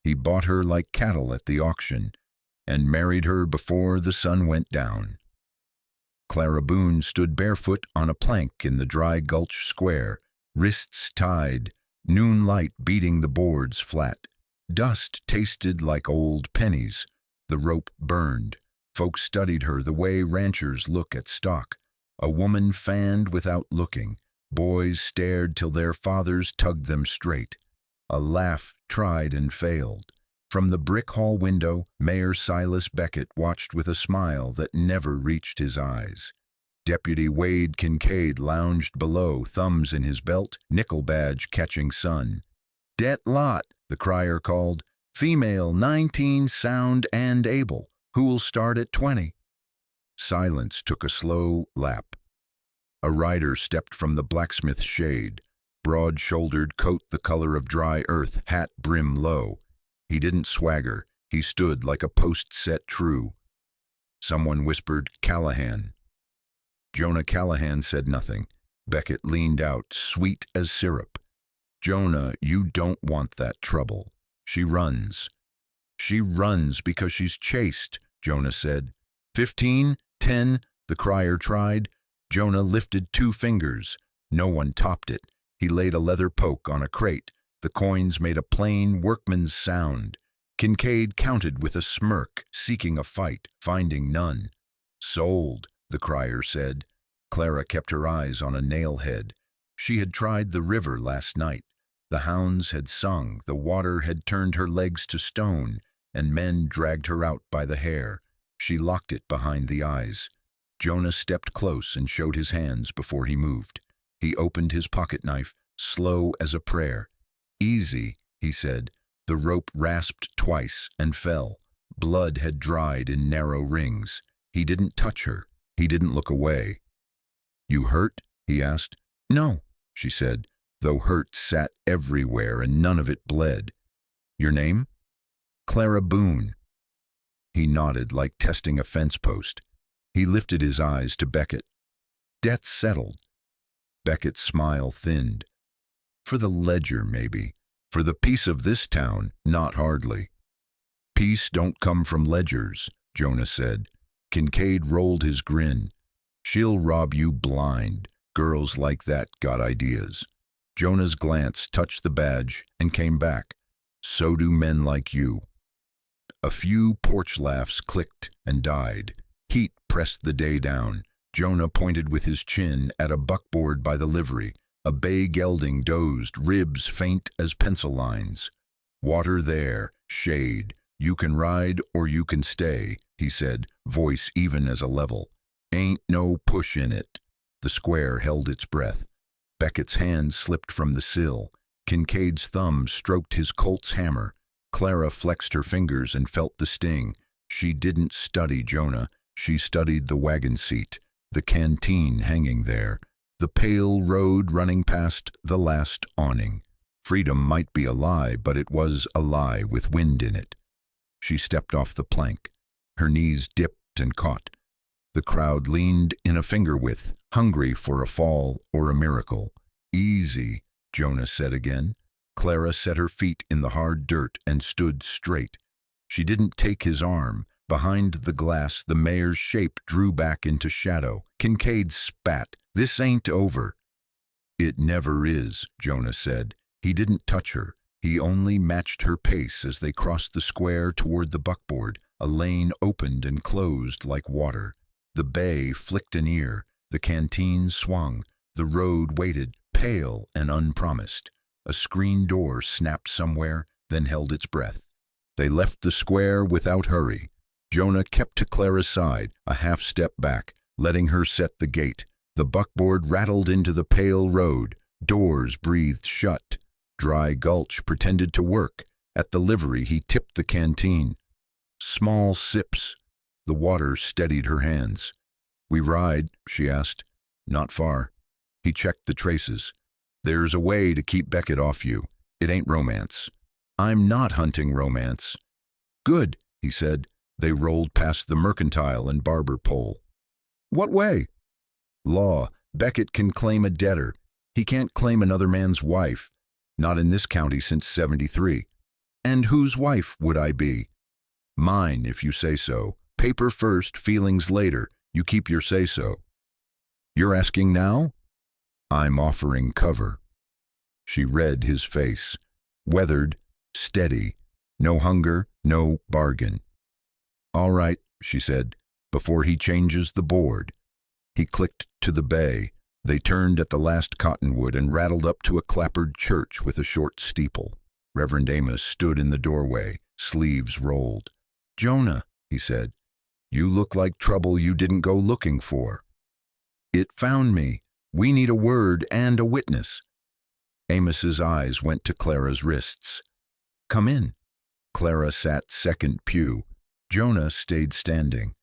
He bought her like cattle at the auction and married her before the sun went down. Clara Boone stood barefoot on a plank in the dry gulch square, wrists tied, noon light beating the boards flat. Dust tasted like old pennies. The rope burned. Folks studied her the way ranchers look at stock. A woman fanned without looking. Boys stared till their fathers tugged them straight. A laugh tried and failed. From the brick hall window, Mayor Silas Beckett watched with a smile that never reached his eyes. Deputy Wade Kincaid lounged below, thumbs in his belt, nickel badge catching sun. "Det lot," the crier called. "Female, 19, sound and able. Who'll start at 20? Silence took a slow lap. A rider stepped from the blacksmith's shade, broad-shouldered, coat the color of dry earth, hat brim low. He didn't swagger. He stood like a post set true. Someone whispered, "Callahan." Jonah Callahan said nothing. Beckett leaned out, sweet as syrup. "Jonah, you don't want that trouble. She runs." "She runs because she's chased," Jonah said. 15, 10, the crier tried. Jonah lifted 2 fingers. No one topped it. He laid a leather poke on a crate. The coins made a plain workman's sound. Kincaid counted with a smirk, seeking a fight, finding none. "Sold," the crier said. Clara kept her eyes on a nail-head. She had tried the river last night. The hounds had sung, the water had turned her legs to stone, and men dragged her out by the hair. She locked it behind the eyes. Jonah stepped close and showed his hands before he moved. He opened his pocket knife, slow as a prayer. "Easy," he said. The rope rasped twice and fell. Blood had dried in narrow rings. He didn't touch her. He didn't look away. "You hurt?" he asked. "No," she said, though hurt sat everywhere and none of it bled. "Your name?" "Clara Boone." He nodded like testing a fence post. He lifted his eyes to Beckett. "Debt's settled." Beckett's smile thinned. "For the ledger, maybe. For the peace of this town, not hardly." "Peace don't come from ledgers," Jonah said. Kincaid rolled his grin. "She'll rob you blind. Girls like that got ideas." Jonah's glance touched the badge and came back. "So do men like you." A few porch laughs clicked and died. Heat pressed the day down. Jonah pointed with his chin at a buckboard by the livery. A bay gelding dozed, ribs faint as pencil lines. "Water there, shade. You can ride or you can stay," he said, voice even as a level. "Ain't no push in it." The square held its breath. Beckett's hand slipped from the sill. Kincaid's thumb stroked his Colt's hammer. Clara flexed her fingers and felt the sting. She didn't study Jonah. She studied the wagon seat, the canteen hanging there, the pale road running past the last awning. Freedom might be a lie, but it was a lie with wind in it. She stepped off the plank. Her knees dipped and caught. The crowd leaned in a finger width, hungry for a fall or a miracle. "Easy," Jonah said again. Clara set her feet in the hard dirt and stood straight. She didn't take his arm. Behind the glass, the mayor's shape drew back into shadow. Kincaid spat. "This ain't over." "It never is," Jonah said. He didn't touch her. He only matched her pace as they crossed the square toward the buckboard. A lane opened and closed like water. The bay flicked an ear. The canteen swung. The road waited, pale and unpromised. A screen door snapped somewhere, then held its breath. They left the square without hurry. Jonah kept to Clara's side, a half step back, letting her set the gate. The buckboard rattled into the pale road. Doors breathed shut. Dry gulch pretended to work. At the livery, he tipped the canteen. Small sips. The water steadied her hands. "We ride?" she asked. "Not far." He checked the traces. "There's a way to keep Beckett off you. It ain't romance." "I'm not hunting romance." "Good," he said. They rolled past the mercantile and barber pole. "What way?" "Law. Beckett can claim a debtor. He can't claim another man's wife. Not in this county since '73. And whose wife would I be? Mine, if you say so. Paper first, feelings later. You keep your say-so. You're asking now? I'm offering cover. She read his face. Weathered, steady. No hunger, no bargain. All right, she said, before he changes the board. He clicked to the bay. They turned at the last cottonwood and rattled up to a clappered church with a short steeple. Reverend Amos stood in the doorway, sleeves rolled. Jonah, he said, you look like trouble you didn't go looking for. It found me. We need a word and a witness. Amos's eyes went to Clara's wrists. Come in. Clara sat second pew. Jonah stayed standing.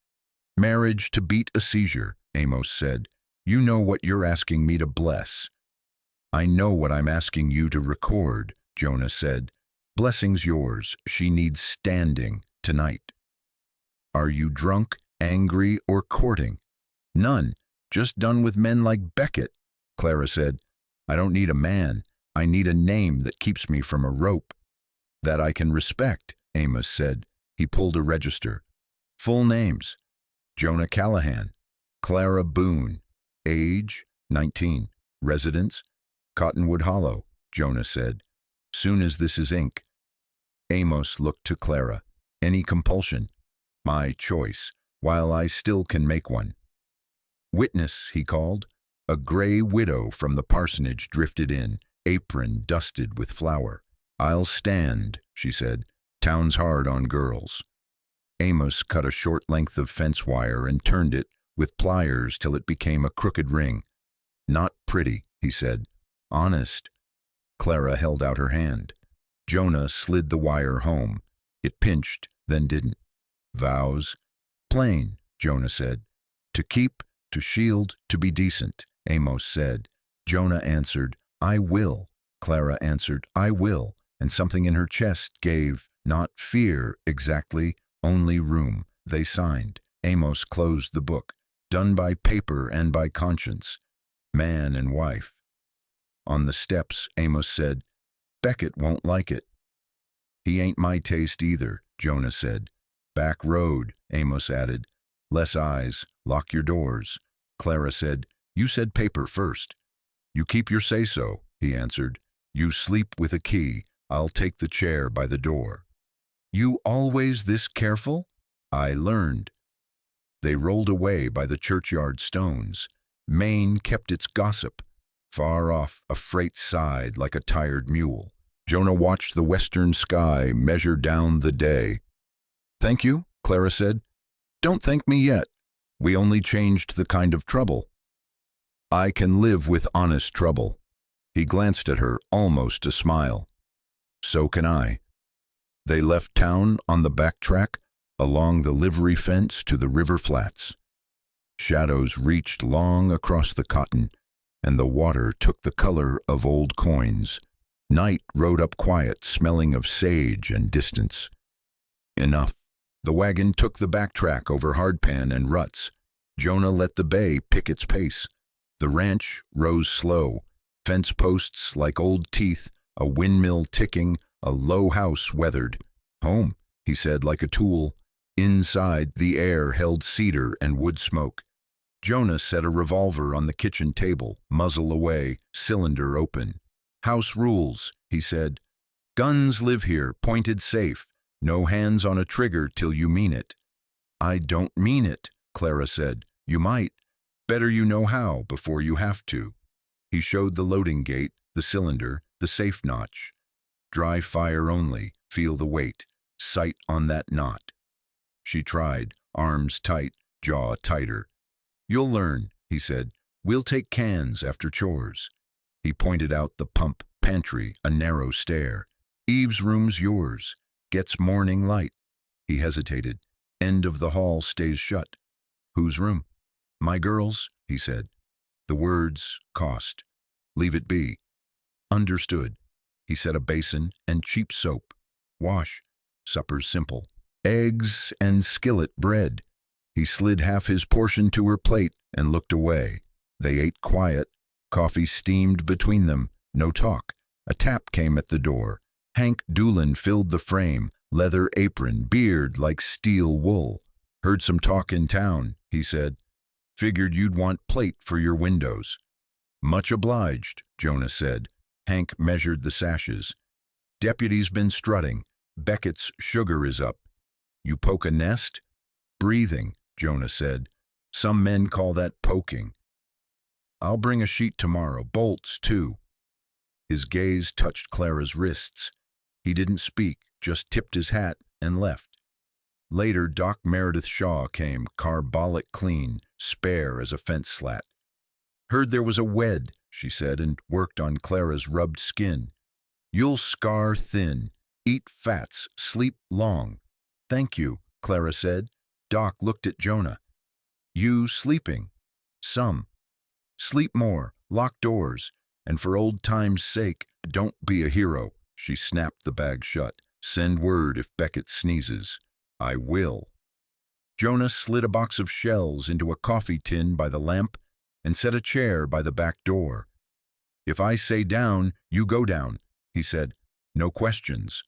Marriage to beat a seizure, Amos said. You know what you're asking me to bless. I know what I'm asking you to record, Jonah said. Blessing's yours. She needs standing tonight. Are you drunk, angry, or courting? None. Just done with men like Beckett, Clara said. I don't need a man. I need a name that keeps me from a rope. That I can respect, Amos said. He pulled a register. Full names. Jonah Callahan. Clara Boone. Age, 19. Residence, Cottonwood Hollow, Jonah said. Soon as this is ink. Amos looked to Clara. Any compulsion? My choice, while I still can make one. Witness, he called. A gray widow from the parsonage drifted in, apron dusted with flour. I'll stand, she said. Town's hard on girls. Amos cut a short length of fence wire and turned it with pliers till it became a crooked ring. Not pretty, he said. Honest. Clara held out her hand. Jonah slid the wire home. It pinched, then didn't. Vows? Plain, Jonah said. To keep, to shield, to be decent, Amos said. Jonah answered, I will. Clara answered, I will, and something in her chest gave, not fear exactly, only room. They signed. Amos closed the book. Done by paper and by conscience. Man and wife. On the steps, Amos said, Beckett won't like it. He ain't my taste either, Jonah said. Back road, Amos added. Less eyes, lock your doors. Clara said, You said paper first. You keep your say-so, he answered. You sleep with a key. I'll take the chair by the door. You always this careful? I learned. They rolled away by the churchyard stones. Maine kept its gossip. Far off, a freight sighed like a tired mule. Jonah watched the western sky measure down the day. Thank you, Clara said. Don't thank me yet. We only changed the kind of trouble. I can live with honest trouble. He glanced at her, almost a smile. So can I. They left town on the back track, along the livery fence to the river flats. Shadows reached long across the cotton, and the water took the color of old coins. Night rode up quiet, smelling of sage and distance. Enough. The wagon took the back track over hardpan and ruts. Jonah let the bay pick its pace. The ranch rose slow, fence posts like old teeth, a windmill ticking, a low house weathered. Home, he said like a tool. Inside, the air held cedar and wood smoke. Jonah set a revolver on the kitchen table, muzzle away, cylinder open. House rules, he said. Guns live here, pointed safe. No hands on a trigger till you mean it. I don't mean it, Clara said. You might. Better you know how before you have to. He showed the loading gate, the cylinder, the safe notch. Dry fire only, feel the weight. Sight on that knot. She tried, arms tight, jaw tighter. You'll learn, he said. We'll take cans after chores. He pointed out the pump, pantry, a narrow stair. Eve's room's yours. Gets morning light. He hesitated. End of the hall stays shut. Whose room? My girl's, he said. The words cost. Leave it be. Understood. He set a basin and cheap soap. Wash. Supper's simple. Eggs and skillet bread. He slid half his portion to her plate and looked away. They ate quiet. Coffee steamed between them. No talk. A tap came at the door. Hank Doolin filled the frame, leather apron, beard like steel wool. Heard some talk in town, he said. Figured you'd want plate for your windows. Much obliged, Jonah said. Hank measured the sashes. Deputy's been strutting. Beckett's sugar is up. You poke a nest? Breathing, Jonah said. Some men call that poking. I'll bring a sheet tomorrow, bolts too. His gaze touched Clara's wrists. He didn't speak, just tipped his hat and left. Later, Doc Meredith Shaw came, carbolic clean, spare as a fence slat. Heard there was a wed, she said, and worked on Clara's rubbed skin. You'll scar thin, eat fats, sleep long. Thank you, Clara said. Doc looked at Jonah. You sleeping? Some. Sleep more, lock doors, and for old time's sake, don't be a hero. She snapped the bag shut. Send word if Beckett sneezes. I will. Jonah slid a box of shells into a coffee tin by the lamp and set a chair by the back door. If I say down, you go down, he said. No questions.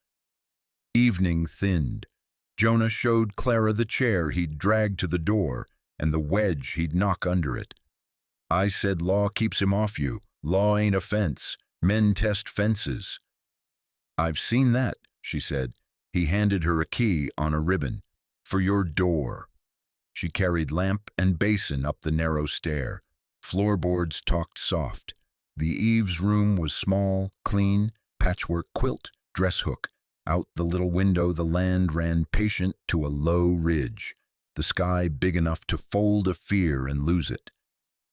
Evening thinned. Jonah showed Clara the chair he'd dragged to the door and the wedge he'd knock under it. I said law keeps him off you. Law ain't a fence. Men test fences. I've seen that, she said. He handed her a key on a ribbon. For your door. She carried lamp and basin up the narrow stair. Floorboards talked soft. The eaves room was small, clean, patchwork quilt, dress hook. Out the little window the land ran patient to a low ridge, the sky big enough to fold a fear and lose it.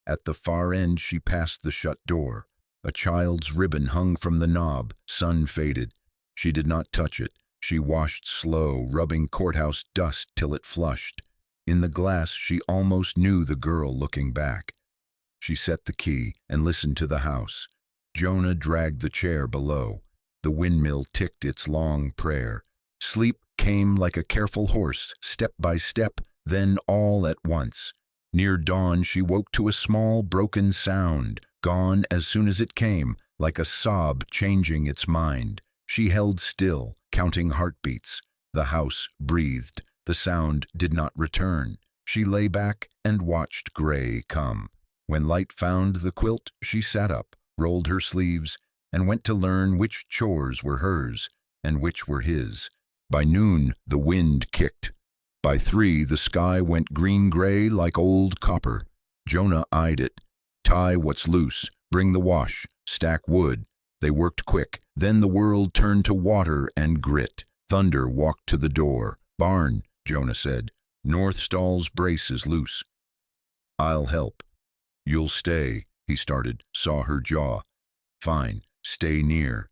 At the far end she passed the shut door. A child's ribbon hung from the knob, sun faded. She did not touch it. She washed slow, rubbing courthouse dust till it flushed. In the glass she almost knew the girl looking back. She set the key and listened to the house. Jonah dragged the chair below. The windmill ticked its long prayer. Sleep came like a careful horse, step by step, then all at once. Near dawn she woke to a small broken sound, gone as soon as it came, like a sob changing its mind. She held still, counting heartbeats. The house breathed. The sound did not return. She lay back and watched gray come. When light found the quilt, she sat up, rolled her sleeves, and went to learn which chores were hers and which were his. By noon, the wind kicked. By 3, the sky went green-gray like old copper. Jonah eyed it. Tie what's loose, bring the wash, stack wood. They worked quick. Then the world turned to water and grit. Thunder walked to the door. Barn, Jonah said. North stall's brace is loose. I'll help. You'll stay, he started, saw her jaw. Fine, stay near.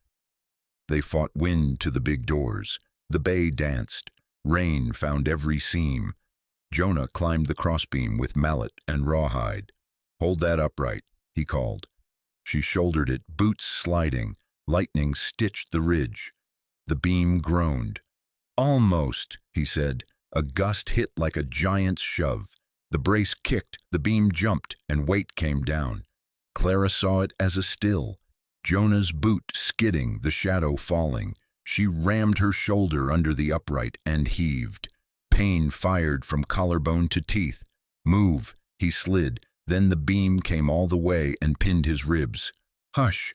They fought wind to the big doors. The bay danced. Rain found every seam. Jonah climbed the crossbeam with mallet and rawhide. Hold that upright, he called. She shouldered it, boots sliding. Lightning stitched the ridge. The beam groaned. Almost, he said. A gust hit like a giant's shove. The brace kicked, the beam jumped, and weight came down. Clara saw it as a still. Jonah's boot skidding, the shadow falling. She rammed her shoulder under the upright and heaved. Pain fired from collarbone to teeth. Move, he slid. Then the beam came all the way and pinned his ribs. Hush.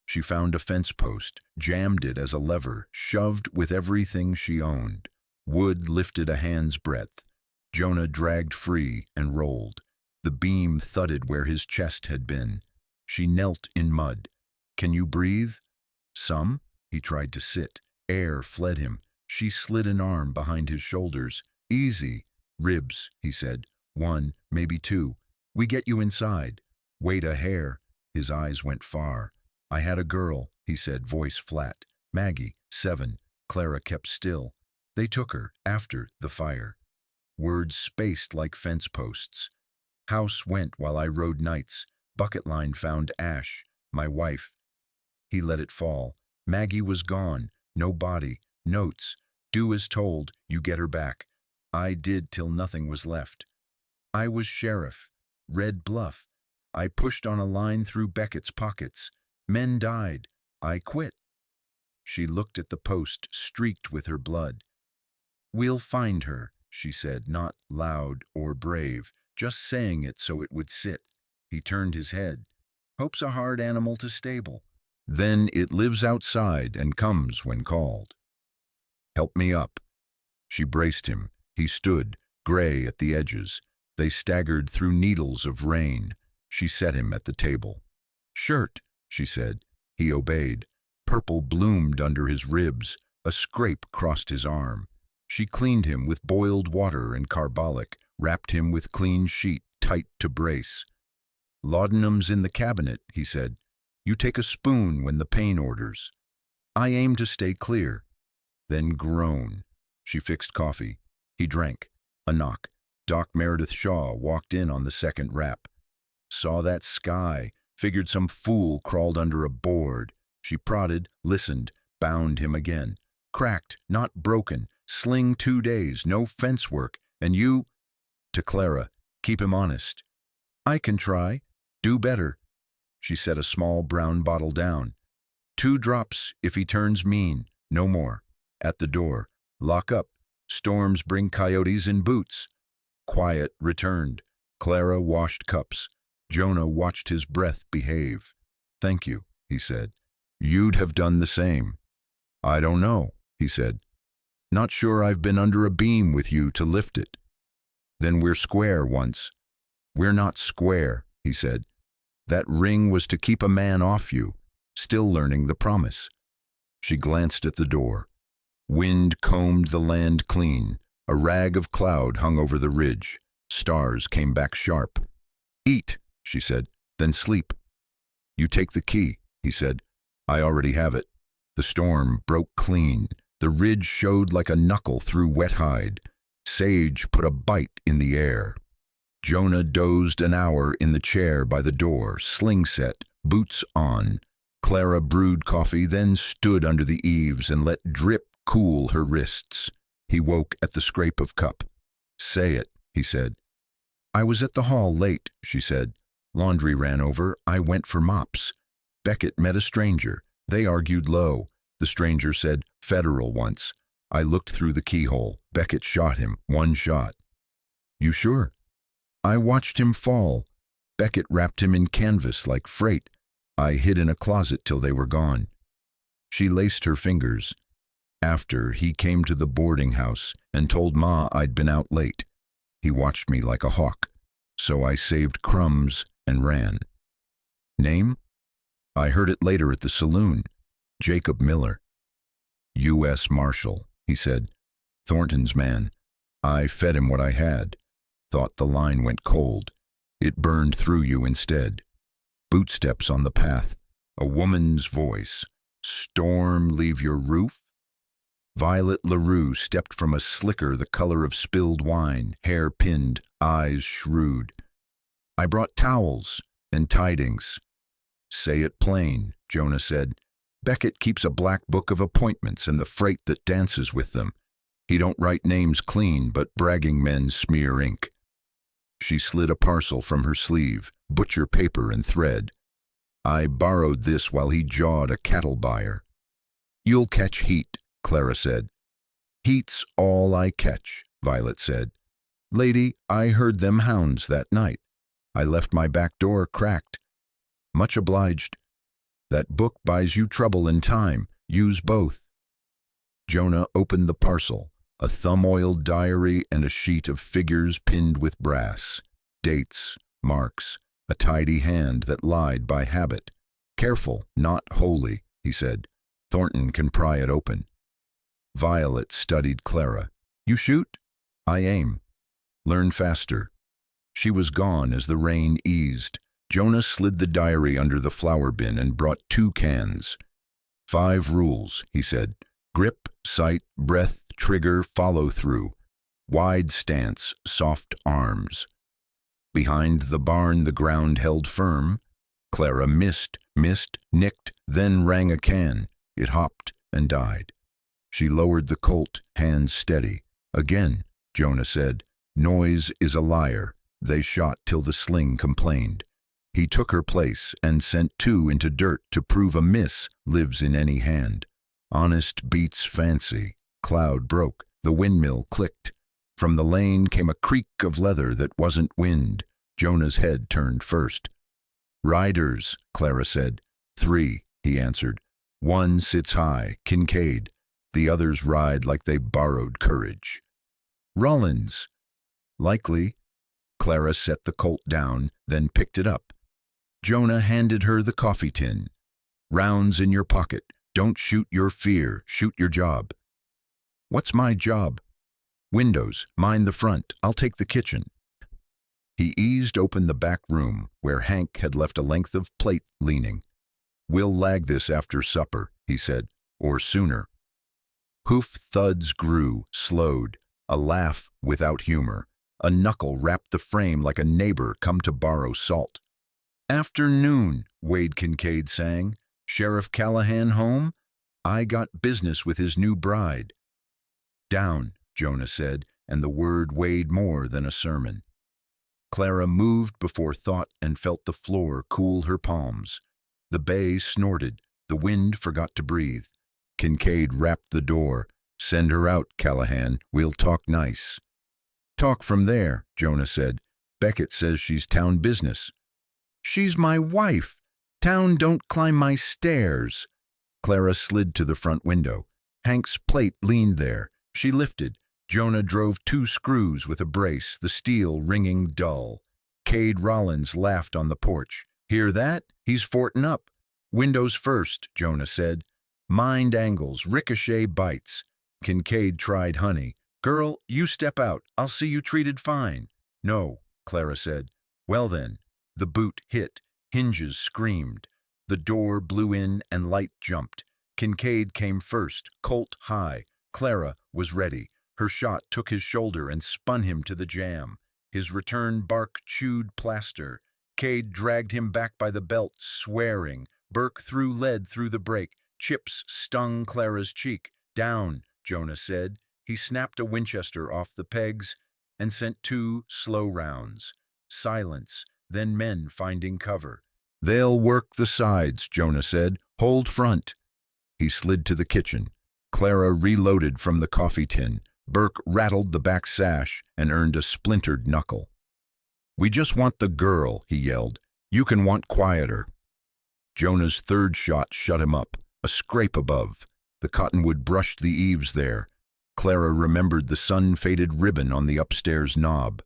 She found a fence post, jammed it as a lever, shoved with everything she owned. Wood lifted a hand's breadth. Jonah dragged free and rolled. The beam thudded where his chest had been. She knelt in mud. Can you breathe? Some. He tried to sit. Air fled him. She slid an arm behind his shoulders. Easy. Ribs, he said. 1, maybe 2. We get you inside. Wait a hair. His eyes went far. I had a girl, he said, voice flat. Maggie, 7. Clara kept still. They took her, after the fire. Words spaced like fence posts. House went while I rode nights. Bucket line found Ash, my wife. He let it fall. Maggie was gone. No body. Notes. Do as told. You get her back. I did till nothing was left. I was sheriff. Red Bluff. I pushed on a line through Beckett's pockets. Men died. I quit. She looked at the post streaked with her blood. "We'll find her," she said, not loud or brave, just saying it so it would sit. He turned his head. "Hope's a hard animal to stable. Then it lives outside and comes when called. Help me up." She braced him. He stood, gray at the edges. They staggered through needles of rain. She set him at the table. "Shirt," she said. He obeyed. Purple bloomed under his ribs. A scrape crossed his arm. She cleaned him with boiled water and carbolic, wrapped him with clean sheet, tight to brace. "Laudanum's in the cabinet," he said. "You take a spoon when the pain orders." "I aim to stay clear." Then groan. She fixed coffee. He drank. A knock. Doc Meredith Shaw walked in on the second rap. Saw that sky. Figured some fool crawled under a board. She prodded, listened, bound him again. "Cracked, not broken. Sling 2 days, no fence work. And you—" To Clara, "Keep him honest." "I can try. Do better." She set a small brown bottle down. "2 drops if he turns mean. No more." At the door. "Lock up. Storms bring coyotes in boots." Quiet returned. Clara washed cups. Jonah watched his breath behave. "Thank you," he said. "You'd have done the same." "I don't know," he said. "Not sure I've been under a beam with you to lift it." "Then we're square once." "We're not square," he said. "That ring was to keep a man off you. Still learning the promise." She glanced at the door. Wind combed the land clean. A rag of cloud hung over the ridge. Stars came back sharp. "Eat," she said, "then sleep." "You take the key," he said. "I already have it." The storm broke clean. The ridge showed like a knuckle through wet hide. Sage put a bite in the air. Jonah dozed an hour in the chair by the door, sling set, boots on. Clara brewed coffee, then stood under the eaves and let drip cool her wrists. He woke at the scrape of cup. "Say it," he said. "I was at the hall late," she said. "Laundry ran over. I went for mops. Beckett met a stranger. They argued low. The stranger said, 'Federal once.' I looked through the keyhole. Beckett shot him. 1 shot. "You sure?" "I watched him fall. Beckett wrapped him in canvas like freight. I hid in a closet till they were gone." She laced her fingers. "After, he came to the boarding house and told Ma I'd been out late. He watched me like a hawk. So I saved crumbs and ran." "Name?" "I heard it later at the saloon. Jacob Miller." "U.S. Marshal," he said. "Thornton's man. I fed him what I had. Thought the line went cold. It burned through you instead." Bootsteps on the path. A woman's voice. "Storm leave your roof?" Violet LaRue stepped from a slicker the color of spilled wine, hair pinned, eyes shrewd. "I brought towels and tidings." "Say it plain," Jonah said. "Beckett keeps a black book of appointments and the freight that dances with them. He don't write names clean, but bragging men smear ink." She slid a parcel from her sleeve, butcher paper and thread. "I borrowed this while he jawed a cattle buyer." "You'll catch heat," Clara said. "Heat's all I catch," Violet said. "Lady, I heard them hounds that night. I left my back door cracked." "Much obliged." "That book buys you trouble and time. Use both." Jonah opened the parcel, a thumb-oiled diary and a sheet of figures pinned with brass. Dates, marks, a tidy hand that lied by habit. "Careful, not holy," he said. "Thornton can pry it open." Violet studied Clara. "You shoot?" "I aim." "Learn faster." She was gone as the rain eased. Jonah slid the diary under the flour bin and brought 2 cans. 5 rules, he said. Grip, sight, breath, trigger, follow through. Wide stance, soft arms. Behind the barn the ground held firm. Clara missed, nicked, then rang a can. It hopped and died. She lowered the Colt, hands steady. "Again," Jonah said. "Noise is a liar." They shot till the sling complained. He took her place and sent 2 into dirt to prove a miss lives in any hand. Honest beats fancy. Cloud broke. The windmill clicked. From the lane came a creak of leather that wasn't wind. Jonah's head turned first. "Riders," Clara said. "3," he answered. "One sits high, Kincaid. The others ride like they borrowed courage." "Rollins." "Likely." Clara set the colt down, then picked it up. Jonah handed her the coffee tin. "Rounds in your pocket. Don't shoot your fear, shoot your job." "What's my job?" "Windows. Mind the front. I'll take the kitchen." He eased open the back room, where Hank had left a length of plate leaning. "We'll lag this after supper," he said, "or sooner." Hoof thuds grew, slowed, a laugh without humor. A knuckle rapped the frame like a neighbor come to borrow salt. "Afternoon," Wade Kincaid sang. "Sheriff Callahan home? I got business with his new bride." "Down," Jonah said, and the word weighed more than a sermon. Clara moved before thought and felt the floor cool her palms. The bay snorted. The wind forgot to breathe. Kincaid rapped the door. "Send her out, Callahan. We'll talk nice." "Talk from there," Jonah said. "Beckett says she's town business." "She's my wife. Town don't climb my stairs." Clara slid to the front window. Hank's plate leaned there. She lifted. Jonah drove 2 screws with a brace, the steel ringing dull. Cade Rollins laughed on the porch. "Hear that? He's fortin' up." "Windows first," Jonah said. "Mind angles, ricochet bites." Kincaid tried honey. "Girl, you step out. I'll see you treated fine." "No," Clara said. "Well then." The boot hit. Hinges screamed. The door blew in and light jumped. Kincaid came first, Colt high. Clara was ready. Her shot took his shoulder and spun him to the jam. His return bark chewed plaster. Cade dragged him back by the belt, swearing. Burke threw lead through the brake. Chips stung Clara's cheek. "Down," Jonah said. He snapped a Winchester off the pegs and sent 2 slow rounds. Silence, then men finding cover. "They'll work the sides," Jonah said. "Hold front." He slid to the kitchen. Clara reloaded from the coffee tin. Burke rattled the back sash and earned a splintered knuckle. "We just want the girl," he yelled. "You can want quieter." Jonah's third shot shut him up, a scrape above. The cottonwood brushed the eaves there. Clara remembered the sun-faded ribbon on the upstairs knob.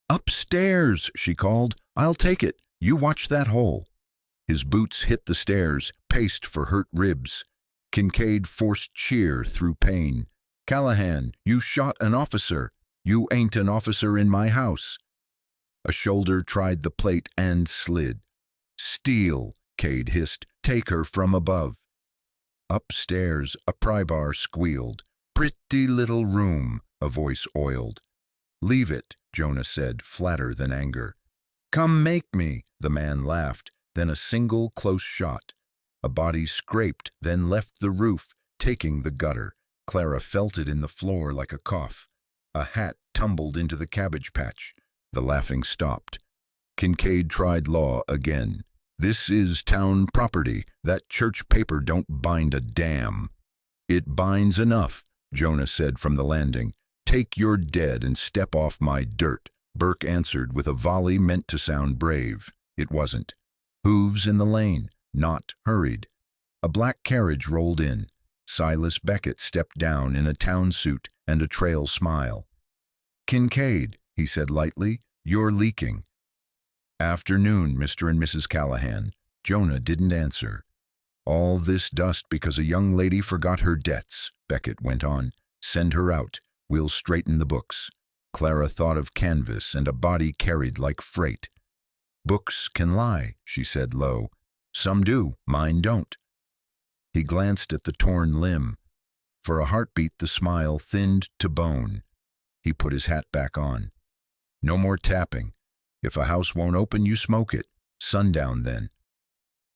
"Upstairs," she called. "I'll take it. You watch that hole." His boots hit the stairs, paced for hurt ribs. Kincaid forced cheer through pain. "Callahan, you shot an officer. You ain't an officer in my house." A shoulder tried the plate and slid. "Steal," Cade hissed. "Take her from above." Upstairs, a pry-bar squealed. "Pretty little room," a voice oiled. "Leave it," Jonah said, flatter than anger. "Come make me," the man laughed. Then a single close shot. A body scraped, then left the roof, taking the gutter. Clara felt it in the floor like a cough. A hat tumbled into the cabbage patch. The laughing stopped. Kincaid tried law again. "This is town property. That church paper don't bind a damn." "It binds enough," Jonah said from the landing. "Take your dead and step off my dirt." Burke answered with a volley meant to sound brave. It wasn't. Hooves in the lane, not hurried. A black carriage rolled in. Silas Beckett stepped down in a town suit and a trail smile. "Kincaid," he said lightly, "you're leaking." "Afternoon, Mr. and Mrs. Callahan." Jonah didn't answer. "All this dust because a young lady forgot her debts," Beckett went on. "Send her out. We'll straighten the books." Clara thought of canvas and a body carried like freight. "Books can lie," she said low. "Some do, mine don't." He glanced at the torn limb. For a heartbeat the smile thinned to bone. He put his hat back on. "No more tapping. If a house won't open, you smoke it. Sundown then."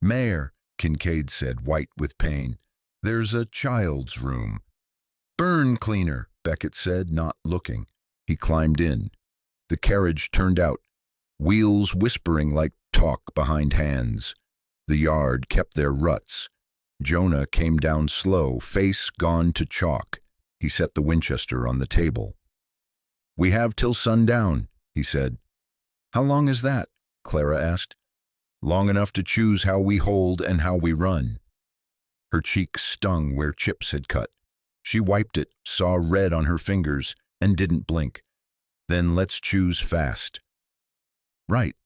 "Mayor," Kincaid said, white with pain, "there's a child's room." "Burn cleaner," Beckett said, not looking. He climbed in. The carriage turned out, wheels whispering like talk behind hands. The yard kept their ruts. Jonah came down slow, face gone to chalk. He set the Winchester on the table. "We have till sundown," he said. "How long is that?" Clara asked. "Long enough to choose how we hold and how we run." Her cheek stung where chips had cut. She wiped it, saw red on her fingers, and didn't blink. "Then let's choose fast." "Right."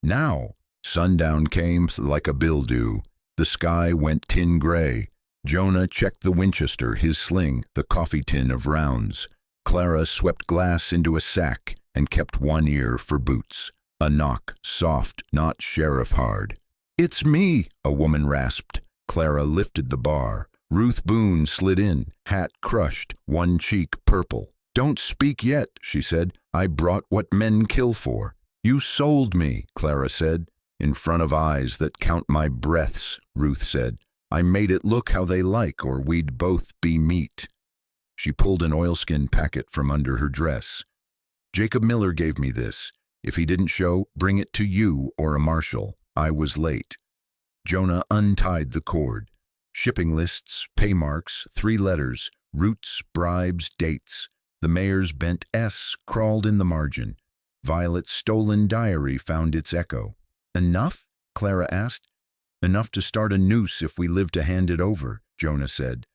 Now, sundown came like a bildew. The sky went tin gray. Jonah checked the Winchester, his sling, the coffee tin of rounds. Clara swept glass into a sack and kept one ear for boots. A knock, soft, not sheriff hard. "It's me," a woman rasped. Clara lifted the bar. Ruth Boone slid in, hat crushed, one cheek purple. "Don't speak yet," she said. "I brought what men kill for." "You sold me," Clara said. "In front of eyes that count my breaths," Ruth said. "I made it look how they like, or we'd both be meat." She pulled an oilskin packet from under her dress. "Jacob Miller gave me this. If he didn't show, bring it to you or a marshal. I was late." Jonah untied the cord. Shipping lists, pay marks, 3 letters, routes, bribes, dates. The mayor's bent S crawled in the margin. Violet's stolen diary found its echo. "Enough?" Clara asked. "Enough to start a noose if we live to hand it over," Jonah said.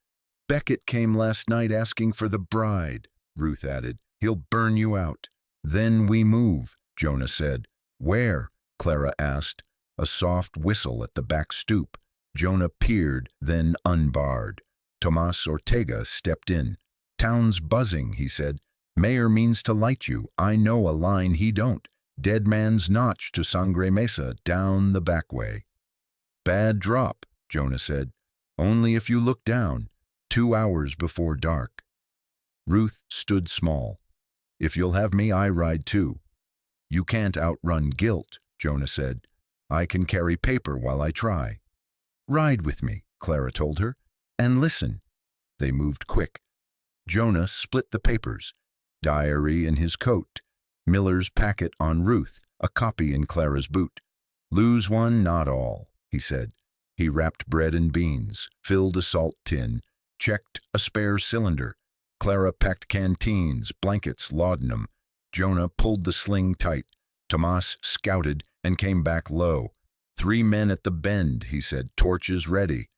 "Beckett came last night asking for the bride," Ruth added. "He'll burn you out." "Then we move," Jonah said. "Where?" Clara asked. A soft whistle at the back stoop. Jonah peered, then unbarred. Tomas Ortega stepped in. "Town's buzzing," he said. "Mayor means to light you. I know a line he don't. Dead Man's Notch to Sangre Mesa, down the back way." "Bad drop," Jonah said. "Only if you look down. 2 hours before dark." Ruth stood small. "If you'll have me, I ride too." "You can't outrun guilt," Jonah said. "I can carry paper while I try." "Ride with me," Clara told her, "and listen." They moved quick. Jonah split the papers. Diary in his coat. Miller's packet on Ruth, a copy in Clara's boot. "Lose one, not all," he said. He wrapped bread and beans, filled a salt tin, checked a spare cylinder. Clara packed canteens, blankets, laudanum. Jonah pulled the sling tight. Tomas scouted and came back low. 3 men at the bend," he said, "torches ready."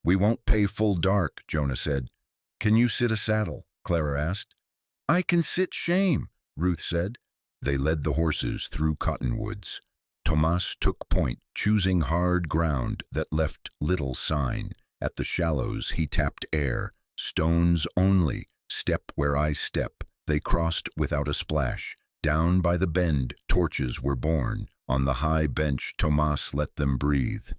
"We won't pay full dark," Jonah said. "Can you sit a saddle?" Clara asked. "I can sit shame," Ruth said. They led the horses through cottonwoods. Tomas took point, choosing hard ground that left little sign. At the shallows he tapped air. "Stones only, step where I step." They crossed without a splash. Down by the bend, torches were born. On the high bench, Tomas let them breathe.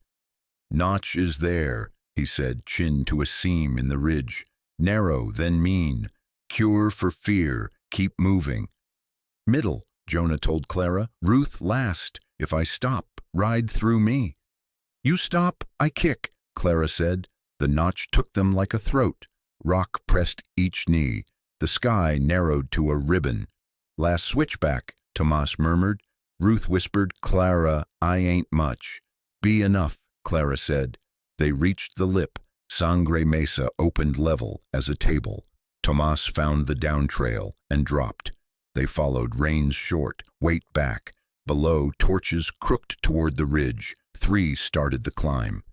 "Notch is there," he said, chin to a seam in the ridge. "Narrow, then mean. Cure for fear. Keep moving." "Middle," Jonah told Clara. "Ruth last. If I stop, ride through me." "You stop, I kick," Clara said. The notch took them like a throat. Rock pressed each knee. The sky narrowed to a ribbon. "Last switchback," Tomas murmured. Ruth whispered, "Clara, I ain't much." "Be enough," Clara said. They reached the lip. Sangre Mesa opened level as a table. Tomas found the down trail and dropped. They followed, reins short, weight back. Below, torches crooked toward the ridge. 3 started the climb.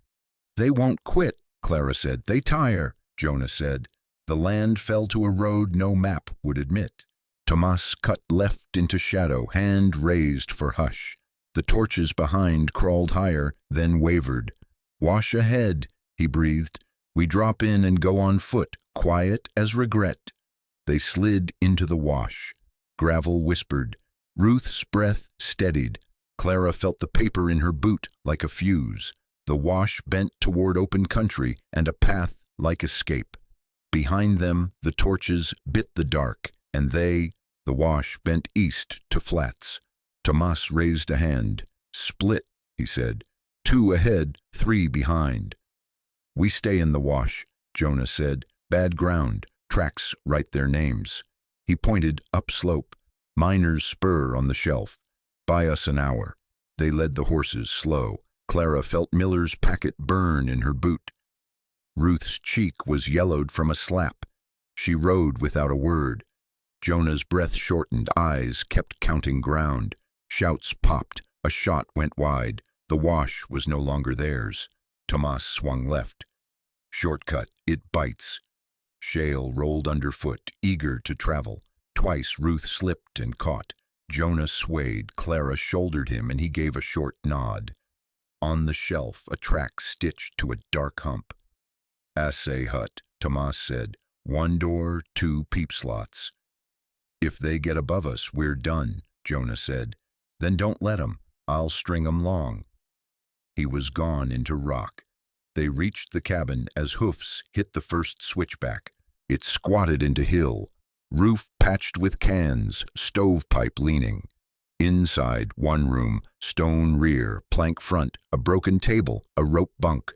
"They won't quit," Clara said. "They tire," Jonah said. The land fell to a road no map would admit. Tomas cut left into shadow, hand raised for hush. The torches behind crawled higher, then wavered. "Wash ahead," he breathed. "We drop in and go on foot, quiet as regret." They slid into the wash. Gravel whispered. Ruth's breath steadied. Clara felt the paper in her boot like a fuse. The wash bent toward open country and a path like escape. Behind them, the torches bit the dark, and they, the wash, bent east to flats. Tomas raised a hand. "Split," he said. 2 ahead, 3 behind. "We stay in the wash," Jonah said. "Bad ground. Tracks write their names." He pointed upslope. "Miner's spur on the shelf. Buy us an hour." They led the horses slow. Clara felt Miller's packet burn in her boot. Ruth's cheek was yellowed from a slap. She rode without a word. Jonah's breath shortened, eyes kept counting ground. Shouts popped, a shot went wide. The wash was no longer theirs. Tomas swung left. Shortcut, it bites. Shale rolled underfoot, eager to travel. Twice Ruth slipped and caught. Jonah swayed, Clara shouldered him, and he gave a short nod. On the shelf, a track stitched to a dark hump. "Assay hut," Tomas said. "One door, 2 peep slots." "If they get above us, we're done," Jonah said. "Then don't let 'em. I'll string 'em long." He was gone into rock. They reached the cabin as hoofs hit the first switchback. It squatted into hill, roof patched with cans, stovepipe leaning. Inside, one room, stone rear, plank front, a broken table, a rope bunk.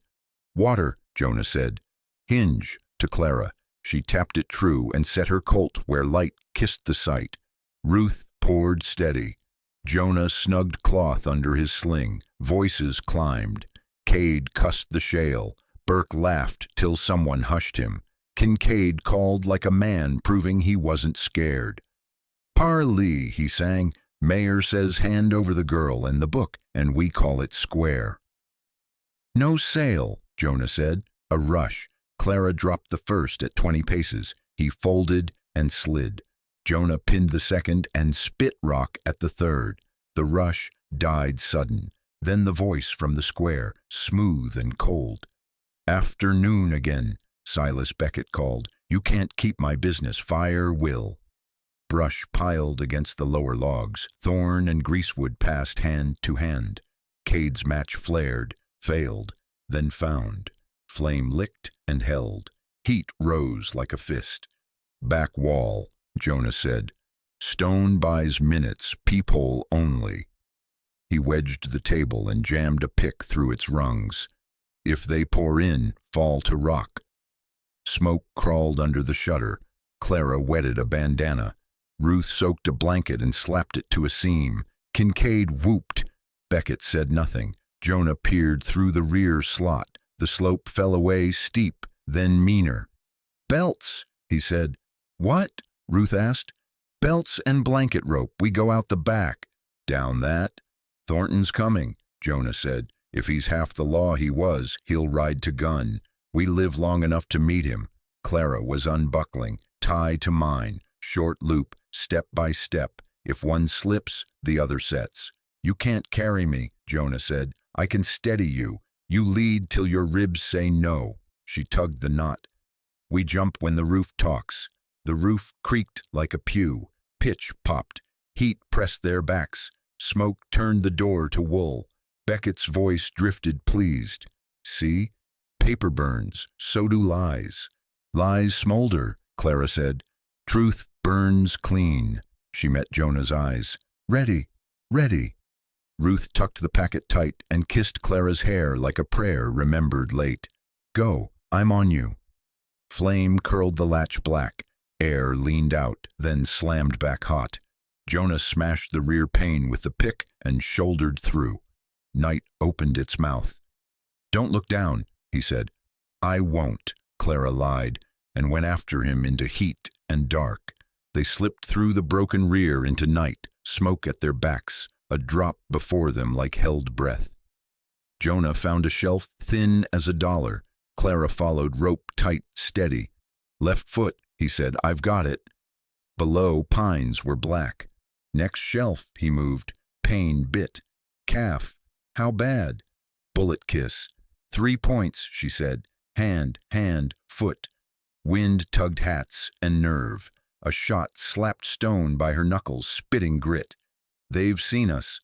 "Water," Jonah said. "Hinge," to Clara. She tapped it true and set her colt where light kissed the sight. Ruth poured steady. Jonah snugged cloth under his sling. Voices climbed. Cade cussed the shale. Burke laughed till someone hushed him. Kincaid called like a man, proving he wasn't scared. "Parley," he sang. "Mayor says hand over the girl and the book, and we call it square." "No sail," Jonah said. A rush. Clara dropped the first at 20 paces. He folded and slid. Jonah pinned the second and spit rock at the third. The rush died sudden. Then the voice from the square, smooth and cold. "Afternoon again," Silas Beckett called. "You can't keep my business. Fire will." Brush piled against the lower logs. Thorn and greasewood passed hand to hand. Cade's match flared, failed, then found. Flame licked and held. Heat rose like a fist. "Back wall," Jonah said. "Stone buys minutes, peephole only." He wedged the table and jammed a pick through its rungs. "If they pour in, fall to rock." Smoke crawled under the shutter. Clara wetted a bandana. Ruth soaked a blanket and slapped it to a seam. Kincaid whooped. Beckett said nothing. Jonah peered through the rear slot. The slope fell away steep, then meaner. "Belts," he said. "What?" Ruth asked. "Belts and blanket rope. We go out the back." "Down that?" "Thornton's coming," Jonah said. "If he's half the law he was, he'll ride to gun. We live long enough to meet him." Clara was unbuckling. "Tie to mine. Short loop, step by step. If one slips, the other sets." "You can't carry me," Jonah said. "I can steady you. You lead till your ribs say no." She tugged the knot. "We jump when the roof talks." The roof creaked like a pew. Pitch popped. Heat pressed their backs. Smoke turned the door to wool. Beckett's voice drifted pleased. "See? Paper burns. So do lies." "Lies smolder," Clara said. "Truth burns clean." She met Jonah's eyes. "Ready, ready." Ruth tucked the packet tight and kissed Clara's hair like a prayer remembered late. "Go, I'm on you." Flame curled the latch black. Air leaned out, then slammed back hot. Jonah smashed the rear pane with the pick and shouldered through. Night opened its mouth. "Don't look down," he said. "I won't," Clara lied, and went after him into heat and dark. They slipped through the broken rear into night, smoke at their backs, a drop before them like held breath. Jonah found a shelf thin as a dollar. Clara followed, rope tight, steady. "Left foot," he said. "I've got it." Below, pines were black. "Next shelf," he moved. Pain bit. "Calf. How bad?" "Bullet kiss." "3 points," she said. "Hand, hand, foot." Wind tugged hats and nerve. A shot slapped stone by her knuckles, spitting grit. "They've seen us."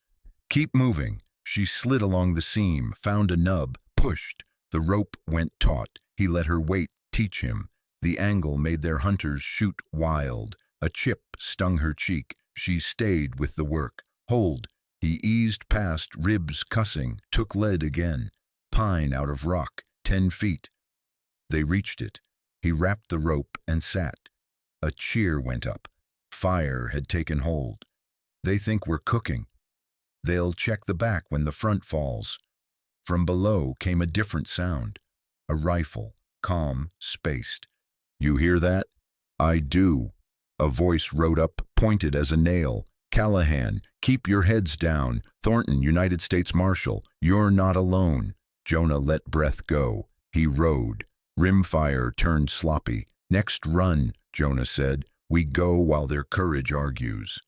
"Keep moving." She slid along the seam, found a nub, pushed. The rope went taut. He let her weight teach him. The angle made their hunters shoot wild. A chip stung her cheek. She stayed with the work. "Hold." He eased past, ribs cussing, took lead again. Pine out of rock, 10 feet. They reached it. He wrapped the rope and sat. A cheer went up. Fire had taken hold. "They think we're cooking. They'll check the back when the front falls." From below came a different sound. A rifle. calm, spaced. "You hear that?" "I do." A voice rode up, pointed as a nail. "Callahan, keep your heads down. Thornton, United States Marshal, you're not alone." Jonah let breath go. He rode. Rimfire turned sloppy. "Next run," Jonah said. "We go while their courage argues."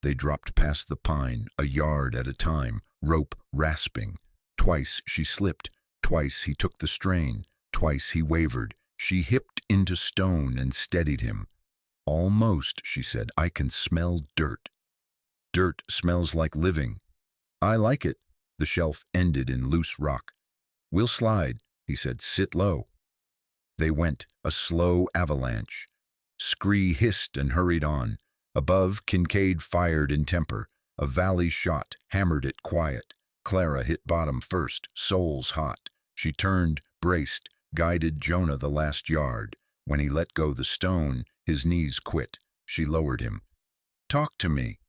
They dropped past the pine, a yard at a time, rope rasping. Twice she slipped. Twice he took the strain. Twice he wavered. She hipped into stone and steadied him. "Almost," she said. "I can smell dirt." "Dirt smells like living." "I like it." The shelf ended in loose rock. "We'll slide," he said. "Sit low." They went, a slow avalanche. Scree hissed and hurried on. Above, Kincaid fired in temper. A valley shot, hammered it quiet. Clara hit bottom first, soles hot. She turned, braced, guided Jonah the last yard. When he let go the stone, his knees quit. She lowered him. "Talk to me."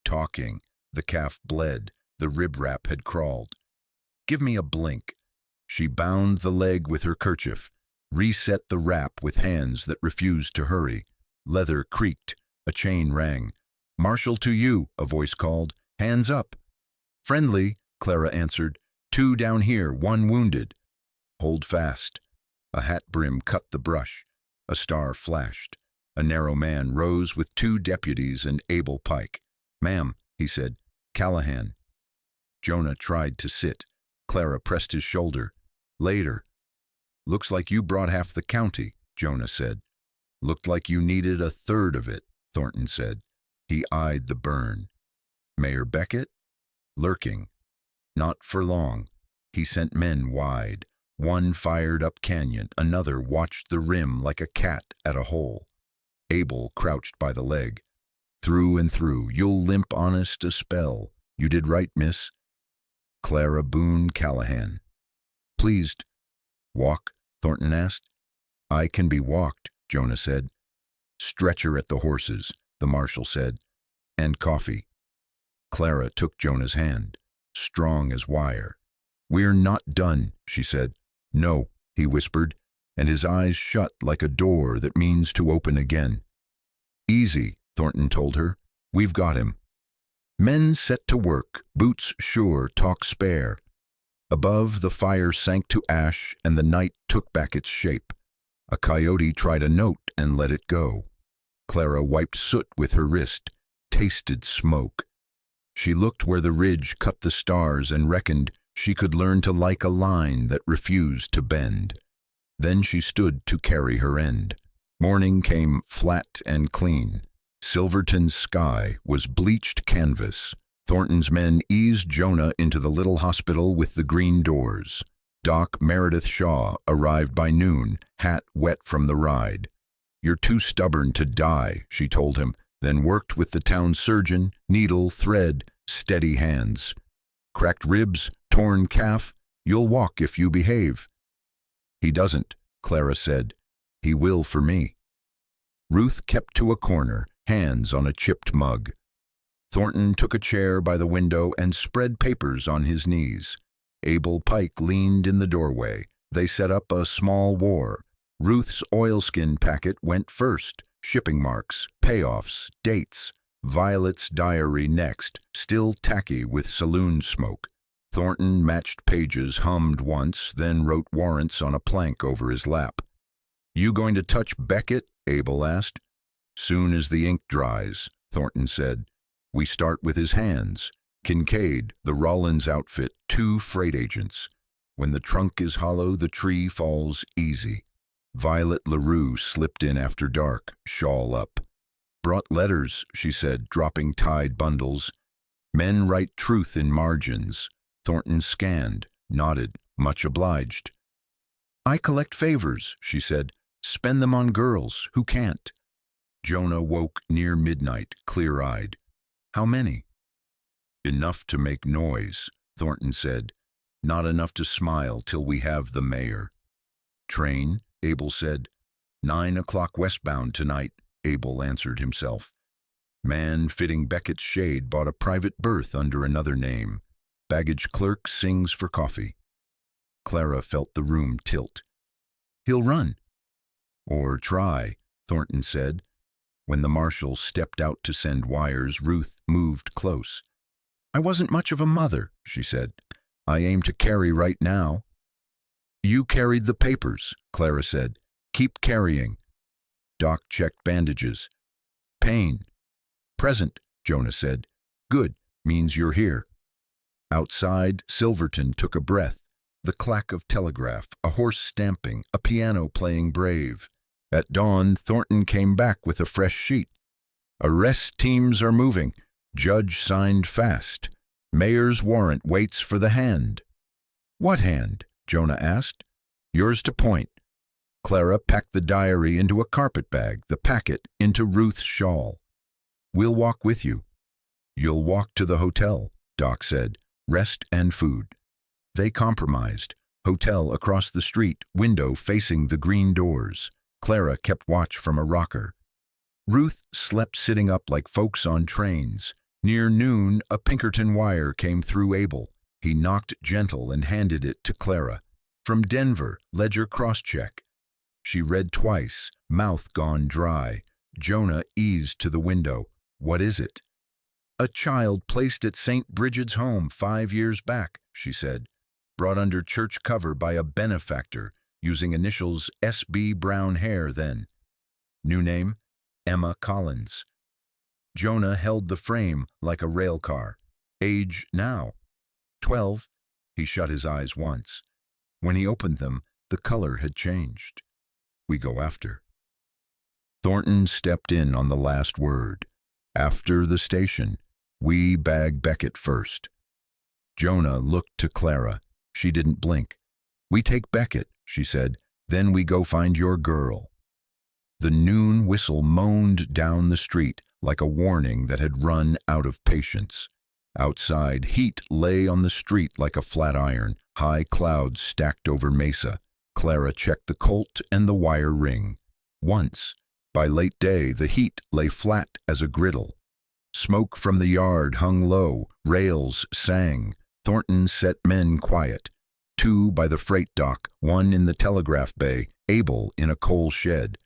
Talking. The calf bled. The riprap had crawled. "Give me a blink." She bound the leg with her kerchief, reset the wrap with hands that refused to hurry. Leather creaked. A chain rang. "Marshal to you," a voice called. "Hands up." "Friendly," Clara answered. "Two down here, one wounded." "Hold fast." A hat brim cut the brush. A star flashed. A narrow man rose with two deputies and Abel Pike. "Ma'am," he said. "Callahan." Jonah tried to sit. Clara pressed his shoulder. "Later." "Looks like you brought half the county," Jonah said. "Looked like you needed a third of it," Thornton said. He eyed the burn. "Mayor Beckett?" "Lurking." "Not for long." He sent men wide. One fired up canyon, another watched the rim like a cat at a hole. Abel crouched by the leg. "Through and through, you'll limp honest a spell. You did right, miss." Clara Boone Callahan. "Pleased." "Walk?" Thornton asked. "I can be walked," Jonah said. "Stretcher at the horses," the marshal said. "And coffee." Clara took Jonah's hand, strong as wire. "We're not done," she said. "No," he whispered, and his eyes shut like a door that means to open again. "Easy," Thornton told her. "We've got him." Men set to work, boots sure, talk spare. Above, the fire sank to ash, and the night took back its shape. A coyote tried a note and let it go. Clara wiped soot with her wrist, tasted smoke. She looked where the ridge cut the stars and reckoned she could learn to like a line that refused to bend. Then she stood to carry her end. Morning came flat and clean. Silverton's sky was bleached canvas. Thornton's men eased Jonah into the little hospital with the green doors. Doc Meredith Shaw arrived by noon, hat wet from the ride. "You're too stubborn to die," she told him, then worked with the town surgeon, needle, thread, steady hands. "Cracked ribs, torn calf, you'll walk if you behave." "He doesn't," Clara said. "He will for me." Ruth kept to a corner, hands on a chipped mug. Thornton took a chair by the window and spread papers on his knees. Abel Pike leaned in the doorway. They set up a small war. Ruth's oilskin packet went first. Shipping marks, payoffs, dates. Violet's diary next, still tacky with saloon smoke. Thornton matched pages, hummed once, then wrote warrants on a plank over his lap. "You going to touch Beckett?" Abel asked. "Soon as the ink dries," Thornton said. "We start with his hands. Kincaid, the Rollins outfit, 2 freight agents. When the trunk is hollow, the tree falls easy." Violet LaRue slipped in after dark, shawl up. "Brought letters," she said, dropping tied bundles. "Men write truth in margins." Thornton scanned, nodded, much obliged. "I collect favors," she said. "Spend them on girls who can't." Jonah woke near midnight, clear-eyed. "How many?" "Enough to make noise," Thornton said. "Not enough to smile till we have the mayor." "Train," Abel said. 9 o'clock westbound tonight," Abel answered himself. Man fitting Beckett's shade bought a private berth under another name. Baggage clerk sings for coffee. Clara felt the room tilt. He'll run. Or try, Thornton said. When the marshal stepped out to send wires, Ruth moved close. I wasn't much of a mother, she said. I aim to carry right now. You carried the papers, Clara said. Keep carrying. Doc checked bandages. Pain. Present, Jonah said. Good, means you're here. Outside, Silverton took a breath. The clack of telegraph, a horse stamping, a piano playing brave. At dawn, Thornton came back with a fresh sheet. Arrest teams are moving. Judge signed fast. Mayor's warrant waits for the hand. What hand? Jonah asked. Yours to point. Clara packed the diary into a carpet bag, the packet into Ruth's shawl. We'll walk with you. You'll walk to the hotel, Doc said. Rest and food. They compromised. Hotel across the street, window facing the green doors. Clara kept watch from a rocker. Ruth slept sitting up like folks on trains. Near noon, a Pinkerton wire came through Abel. He knocked gentle and handed it to Clara. From Denver, ledger cross-check. She read twice, mouth gone dry. Jonah eased to the window. What is it? A child placed at St. Bridget's home 5 years back, she said. Brought under church cover by a benefactor, using initials S.B. Brown hair then. New name? Emma Collins. Jonah held the frame like a rail car. Age now? 12. He shut his eyes once. When he opened them, the color had changed. We go after. Thornton stepped in on the last word. After the station. We bag Beckett first. Jonah looked to Clara. She didn't blink. We take Beckett, she said. Then we go find your girl. The noon whistle moaned down the street like a warning that had run out of patience. Outside, heat lay on the street like a flat iron, high clouds stacked over Mesa. Clara checked the Colt and the wire ring. Once, by late day, the heat lay flat as a griddle. Smoke from the yard hung low, rails sang. Thornton set men quiet. 2 by the freight dock, 1 in the telegraph bay, Abel in a coal shed.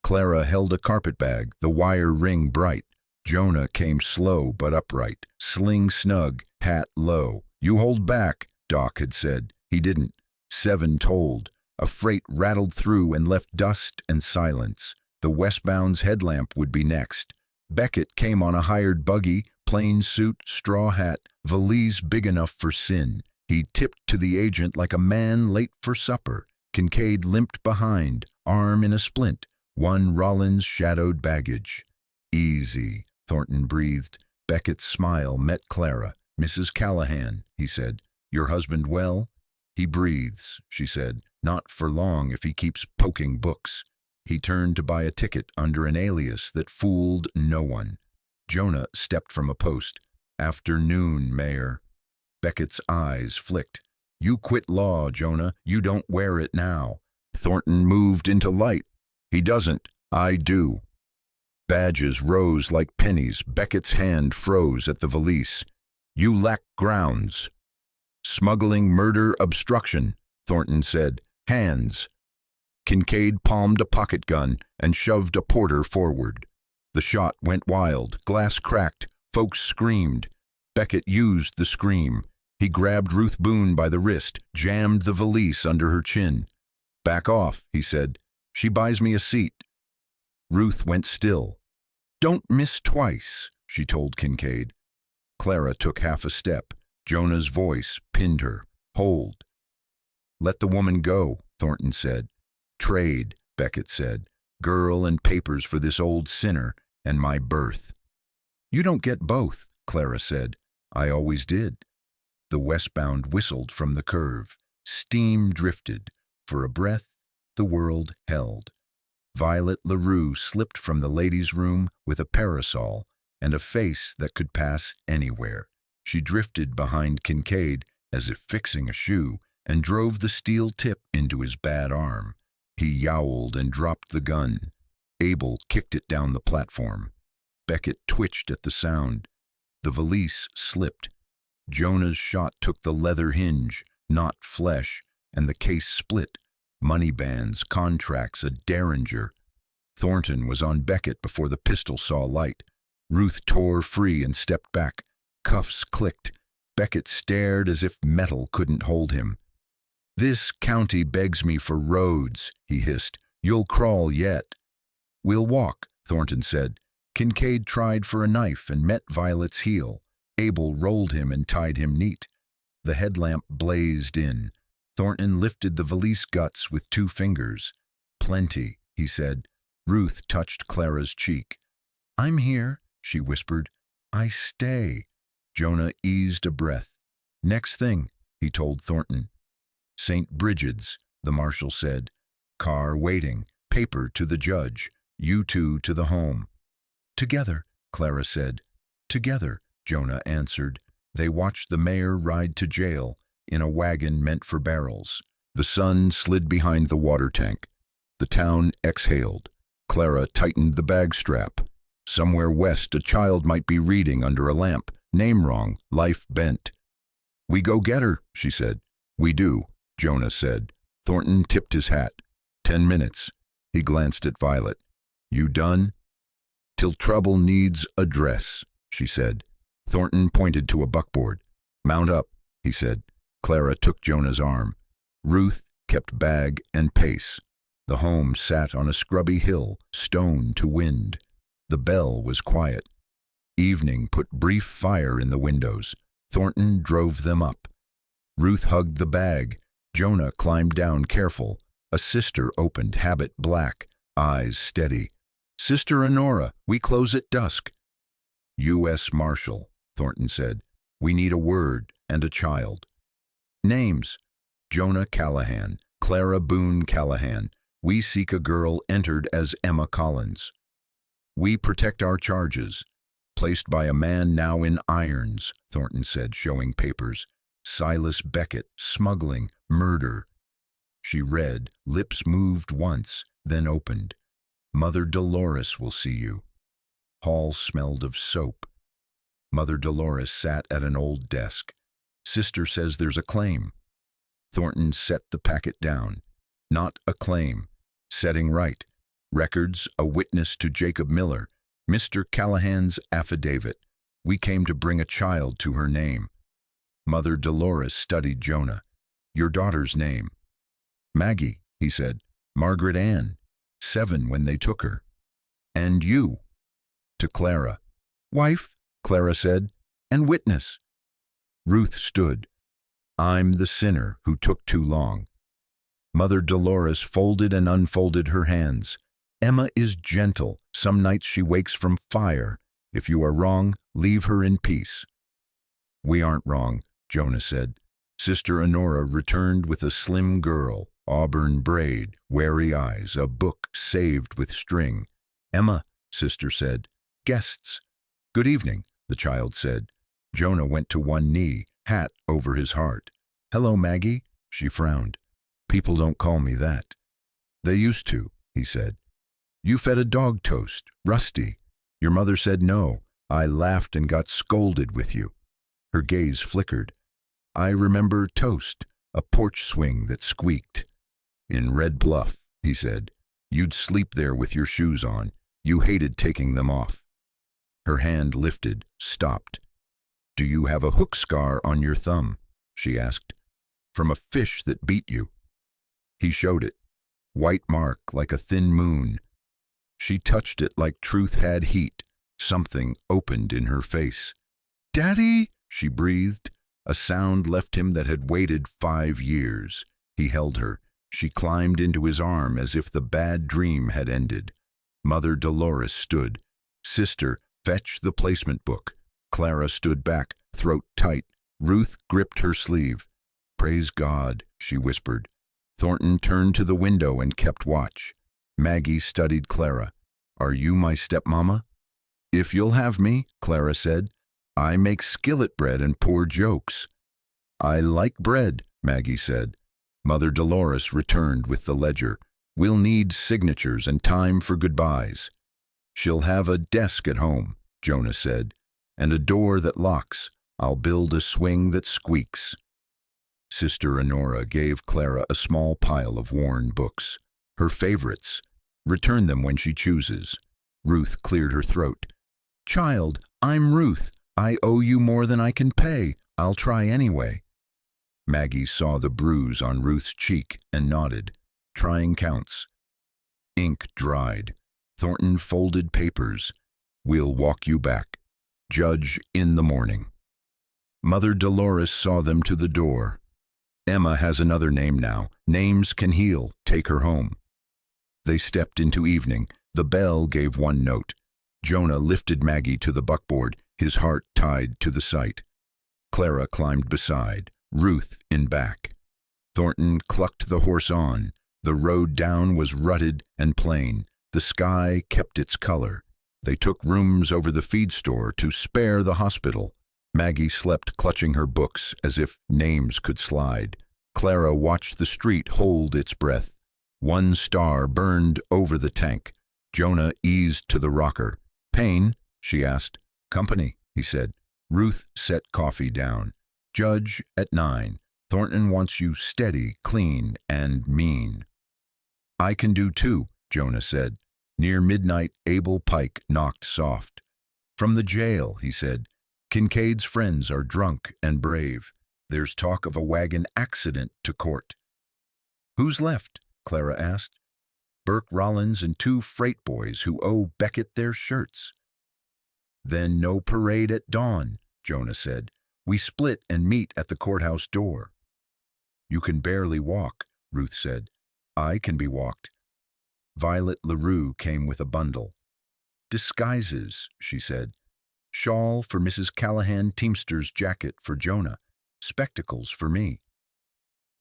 Clara held a carpetbag, the wire ring bright. Jonah came slow but upright, sling snug, hat low. You hold back, Doc had said. He didn't. 7 told. A freight rattled through and left dust and silence. The westbound's headlamp would be next. Beckett came on a hired buggy, plain suit, straw hat, valise big enough for sin. He tipped to the agent like a man late for supper. Kincaid limped behind, arm in a splint. 1 Rollins shadowed baggage. Easy, Thornton breathed. Beckett's smile met Clara. Mrs. Callahan, he said. Your husband well? He breathes, she said. Not for long if he keeps poking books. He turned to buy a ticket under an alias that fooled no one. Jonah stepped from a post. Afternoon, Mayor. Beckett's eyes flicked. You quit law, Jonah. You don't wear it now. Thornton moved into light. He doesn't. I do. Badges rose like pennies. Beckett's hand froze at the valise. You lack grounds. Smuggling, murder, obstruction, Thornton said. Hands. Kincaid palmed a pocket gun and shoved a porter forward. The shot went wild. Glass cracked. Folks screamed. Beckett used the scream. He grabbed Ruth Boone by the wrist, jammed the valise under her chin. Back off, he said. She buys me a seat. Ruth went still. Don't miss twice, she told Kincaid. Clara took half a step. Jonah's voice pinned her. Hold. Let the woman go, Thornton said. Trade, Beckett said. Girl and papers for this old sinner and my birth. You don't get both, Clara said. I always did. The westbound whistled from the curve. Steam drifted. For a breath, the world held. Violet LaRue slipped from the ladies' room with a parasol and a face that could pass anywhere. She drifted behind Kincaid as if fixing a shoe and drove the steel tip into his bad arm. He yowled and dropped the gun. Abel kicked it down the platform. Beckett twitched at the sound. The valise slipped. Jonah's shot took the leather hinge, not flesh, and the case split. Money bands, contracts, a derringer. Thornton was on Beckett before the pistol saw light. Ruth tore free and stepped back. Cuffs clicked. Beckett stared as if metal couldn't hold him. "This county begs me for roads," he hissed. "You'll crawl yet." "We'll walk," Thornton said. Kincaid tried for a knife and met Violet's heel. Abel rolled him and tied him neat. The headlamp blazed in. Thornton lifted the valise guts with 2 fingers. "Plenty," he said. Ruth touched Clara's cheek. "I'm here," she whispered. "I stay." Jonah eased a breath. "Next thing," he told Thornton. "St. Bridget's," the marshal said. "Car waiting. Paper to the judge. You two to the home." "Together," Clara said. "Together," Jonah answered. They watched the mayor ride to jail in a wagon meant for barrels. The sun slid behind the water tank. The town exhaled. Clara tightened the bag strap. Somewhere west a child might be reading under a lamp. Name wrong, life bent. "We go get her," she said. "We do," Jonah said. Thornton tipped his hat. 10 minutes. He glanced at Violet. "You done?" "Till trouble needs address," she said. Thornton pointed to a buckboard. "Mount up," he said. Clara took Jonah's arm. Ruth kept bag and pace. The home sat on a scrubby hill, stone to wind. The bell was quiet. Evening put brief fire in the windows. Thornton drove them up. Ruth hugged the bag. Jonah climbed down careful. A sister opened, habit black, eyes steady. "Sister Honora, we close at dusk." "U.S. Marshal," Thornton said. "We need a word and a child." "Names: Jonah Callahan, Clara Boone Callahan. We seek a girl entered as Emma Collins. We protect our charges. Placed by a man now in irons," Thornton said, showing papers. "Silas Beckett, smuggling, murder." She read, lips moved once, then opened. "Mother Dolores will see you." Hall smelled of soap. Mother Dolores sat at an old desk. "Sister says there's a claim." Thornton set the packet down. "Not a claim. Setting right. Records, a witness to Jacob Miller, Mr. Callahan's affidavit. We came to bring a child to her name." Mother Dolores studied Jonah. "Your daughter's name?" "Maggie," he said. "Margaret Ann. 7 when they took her." "And you?" To Clara. "Wife," Clara said, "and witness." Ruth stood. "I'm the sinner who took too long." Mother Dolores folded and unfolded her hands. "Emma is gentle. Some nights she wakes from fire. If you are wrong, leave her in peace." "We aren't wrong," Jonah said. Sister Honora returned with a slim girl, auburn braid, wary eyes, a book saved with string. "Emma," Sister said. "Guests." "Good evening," the child said. Jonah went to one knee, hat over his heart. "Hello, Maggie." She frowned. "People don't call me that." "They used to," he said. "You fed a dog toast, Rusty. Your mother said no. I laughed and got scolded with you." Her gaze flickered. "I remember toast, a porch swing that squeaked." "In Red Bluff," he said. "You'd sleep there with your shoes on. You hated taking them off." Her hand lifted, stopped. "Do you have a hook scar on your thumb?" she asked. "From a fish that beat you." He showed it. White mark like a thin moon. She touched it like truth had heat. Something opened in her face. "Daddy," she breathed. A sound left him that had waited 5 years. He held her. She climbed into his arm as if the bad dream had ended. Mother Dolores stood. "Sister, fetch the placement book." Clara stood back, throat tight. Ruth gripped her sleeve. "Praise God," she whispered. Thornton turned to the window and kept watch. Maggie studied Clara. "Are you my stepmama?" "If you'll have me," Clara said. "I make skillet bread and pour jokes." "I like bread," Maggie said. Mother Dolores returned with the ledger. "We'll need signatures and time for goodbyes." "She'll have a desk at home," Jonah said, "and a door that locks. I'll build a swing that squeaks." Sister Honora gave Clara a small pile of worn books. Her favorites. Return them when she chooses. Ruth cleared her throat. Child, I'm Ruth. I owe you more than I can pay. I'll try anyway. Maggie saw the bruise on Ruth's cheek and nodded. Trying counts. Ink dried. Thornton folded papers. We'll walk you back. Judge in the morning. Mother Dolores saw them to the door. Emma has another name now. Names can heal. Take her home. They stepped into evening. The bell gave one note. Jonah lifted Maggie to the buckboard, his heart tied to the sight. Clara climbed beside, Ruth in back. Thornton clucked the horse on. The road down was rutted and plain. The sky kept its color. They took rooms over the feed store to spare the hospital. Maggie slept clutching her books as if names could slide. Clara watched the street hold its breath. One star burned over the tank. Jonah eased to the rocker. Pain? She asked. Company, he said. Ruth set coffee down. Judge at 9. Thornton wants you steady, clean, and mean. I can do too, Jonah said. Near midnight, Abel Pike knocked soft. From the jail, he said. Kincaid's friends are drunk and brave. There's talk of a wagon accident to court. Who's left? Clara asked. Burke Rollins and 2 freight boys who owe Beckett their shirts. Then no parade at dawn, Jonah said. We split and meet at the courthouse door. You can barely walk, Ruth said. I can be walked. Violet LaRue came with a bundle. Disguises, she said. Shawl for Mrs. Callahan, Teamster's jacket for Jonah, spectacles for me.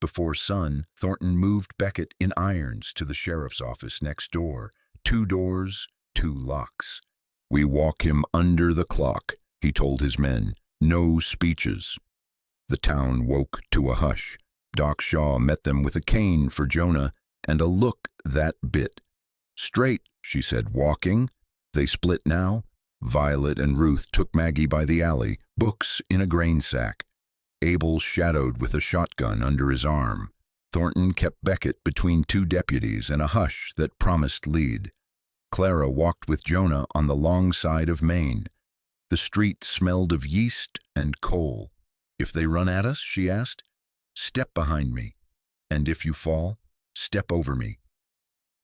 Before sun, Thornton moved Beckett in irons to the sheriff's office next door. 2 doors, 2 locks. We walk him under the clock, he told his men. No speeches. The town woke to a hush. Doc Shaw met them with a cane for Jonah and a look that bit. Straight, she said, walking. They split now. Violet and Ruth took Maggie by the alley, books in a grain sack. Abel shadowed with a shotgun under his arm. Thornton kept Beckett between 2 deputies and a hush that promised lead. Clara walked with Jonah on the long side of Main. The street smelled of yeast and coal. If they run at us, she asked, step behind me. And if you fall, step over me.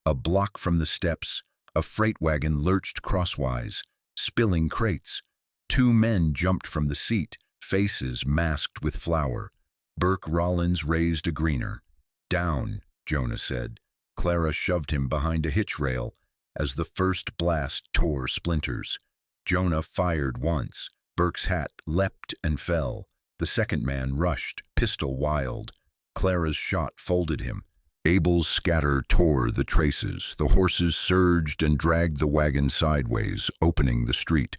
A block from the steps, a freight wagon lurched crosswise, spilling crates. 2 men jumped from the seat, faces masked with flour. Burke Rollins raised a greener. Down, Jonah said. Clara shoved him behind a hitch rail as the first blast tore splinters. Jonah fired once. Burke's hat leapt and fell. The second man rushed, pistol wild. Clara's shot folded him. Abel's scatter tore the traces. The horses surged and dragged the wagon sideways, opening the street.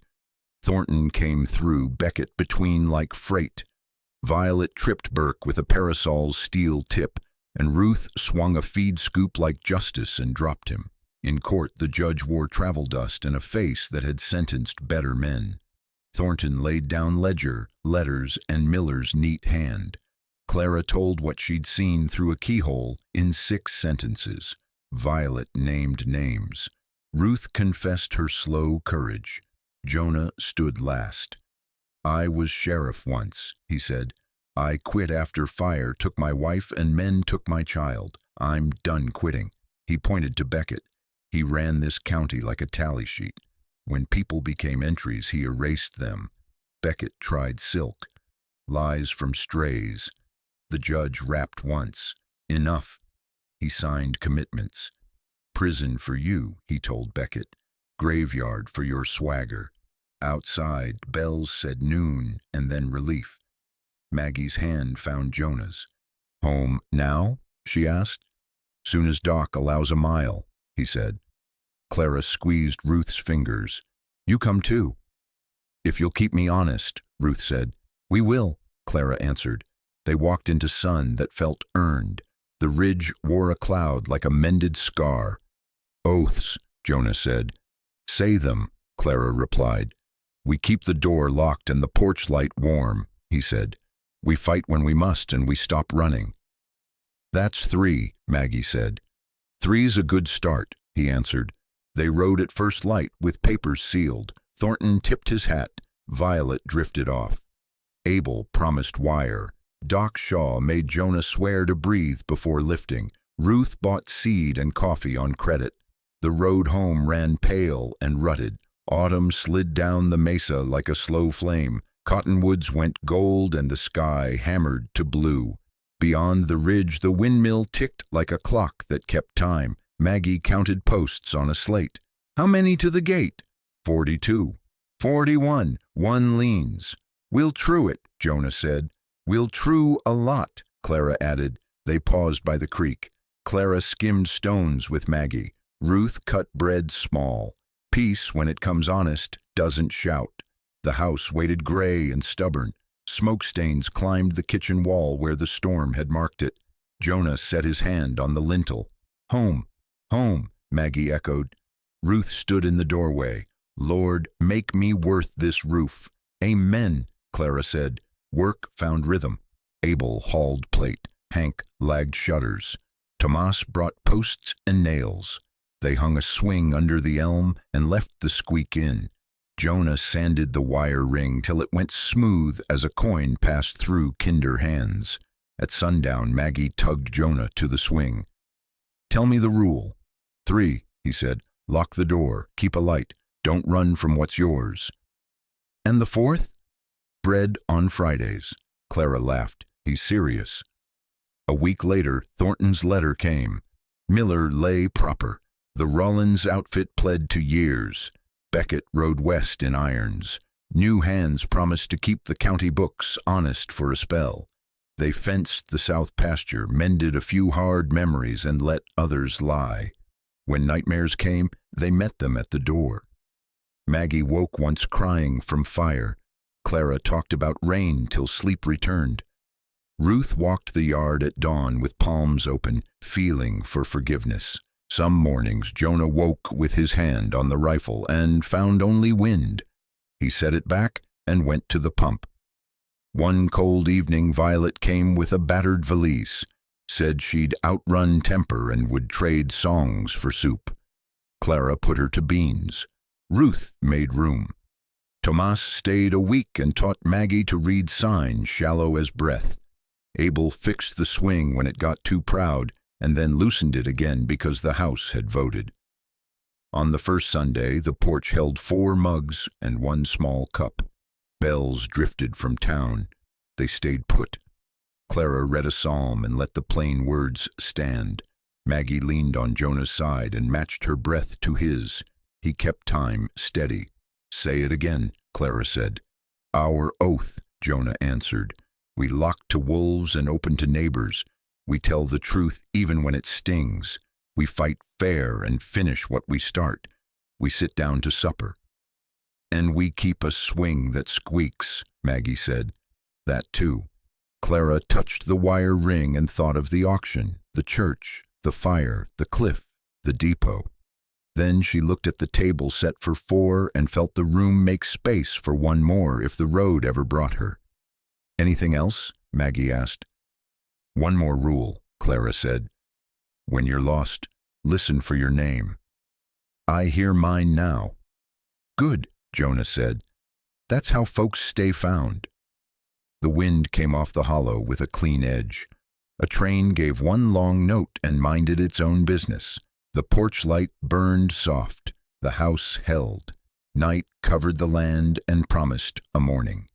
Thornton came through, Beckett between like freight. Violet tripped Burke with a parasol's steel tip, and Ruth swung a feed scoop like justice and dropped him. In court, the judge wore travel dust and a face that had sentenced better men. Thornton laid down ledger, letters, and Miller's neat hand. Clara told what she'd seen through a keyhole in 6 sentences. Violet named names. Ruth confessed her slow courage. Jonah stood last. I was sheriff once, he said. I quit after fire took my wife and men took my child. I'm done quitting. He pointed to Beckett. He ran this county like a tally sheet. When people became entries, he erased them. Beckett tried silk. Lies from strays. The judge rapped once. Enough. He signed commitments. Prison for you, he told Beckett. Graveyard for your swagger. Outside, bells said noon and then relief. Maggie's hand found Jonah's. Home now? She asked. Soon as Doc allows a mile, he said. Clara squeezed Ruth's fingers. You come too. If you'll keep me honest, Ruth said. We will, Clara answered. They walked into sun that felt earned. The ridge wore a cloud like a mended scar. Oaths, Jonah said. Say them, Clara replied. We keep the door locked and the porch light warm, he said. We fight when we must, and we stop running." "That's 3, Maggie said. "3's a good start," he answered. They rode at first light, with papers sealed. Thornton tipped his hat. Violet drifted off. Abel promised wire. Doc Shaw made Jonah swear to breathe before lifting. Ruth bought seed and coffee on credit. The road home ran pale and rutted. Autumn slid down the mesa like a slow flame. Cottonwoods went gold and the sky hammered to blue. Beyond the ridge the windmill ticked like a clock that kept time. Maggie counted posts on a slate. "How many to the gate?" 42. 41. One leans. "We'll true it," Jonah said. "We'll true a lot," Clara added. They paused by the creek. Clara skimmed stones with Maggie. Ruth cut bread small. Peace, when it comes honest, doesn't shout. The house waited gray and stubborn. Smoke stains climbed the kitchen wall where the storm had marked it. Jonah set his hand on the lintel. "Home, home," Maggie echoed. Ruth stood in the doorway. "Lord, make me worth this roof." "Amen," Clara said. Work found rhythm. Abel hauled plate. Hank lagged shutters. Tomas brought posts and nails. They hung a swing under the elm and left the squeak in. Jonah sanded the wire ring till it went smooth as a coin passed through kinder hands. At sundown, Maggie tugged Jonah to the swing. "Tell me the rule." 3, he said. "Lock the door, keep a light, don't run from what's yours." "And the 4th? "Bread on Fridays." Clara laughed. "He's serious." A week later, Thornton's letter came. Miller lay proper. The Rollins outfit pled to years. Beckett rode west in irons. New hands promised to keep the county books honest for a spell. They fenced the south pasture, mended a few hard memories, and let others lie. When nightmares came, they met them at the door. Maggie woke once crying from fire. Clara talked about rain till sleep returned. Ruth walked the yard at dawn with palms open, feeling for forgiveness. Some mornings Jonah woke with his hand on the rifle and found only wind. He set it back and went to the pump. One cold evening Violet came with a battered valise, said she'd outrun temper and would trade songs for soup. Clara put her to beans. Ruth made room. Tomas stayed a week and taught Maggie to read signs shallow as breath. Abel fixed the swing when it got too proud and then loosened it again because the house had voted. On the first Sunday, the porch held 4 mugs and 1 small cup. Bells drifted from town. They stayed put. Clara read a psalm and let the plain words stand. Maggie leaned on Jonah's side and matched her breath to his. He kept time steady. "Say it again," Clara said. "Our oath," Jonah answered. "We lock to wolves and open to neighbors. We tell the truth even when it stings. We fight fair and finish what we start. We sit down to supper." "And we keep a swing that squeaks," Maggie said. "That too." Clara touched the wire ring and thought of the auction, the church, the fire, the cliff, the depot. Then she looked at the table set for 4 and felt the room make space for 1 more if the road ever brought her. "Anything else?" Maggie asked. "One more rule," Clara said. "When you're lost, listen for your name." "I hear mine now." "Good," Jonah said. "That's how folks stay found." The wind came off the hollow with a clean edge. A train gave 1 long note and minded its own business. The porch light burned soft. The house held. Night covered the land and promised a morning.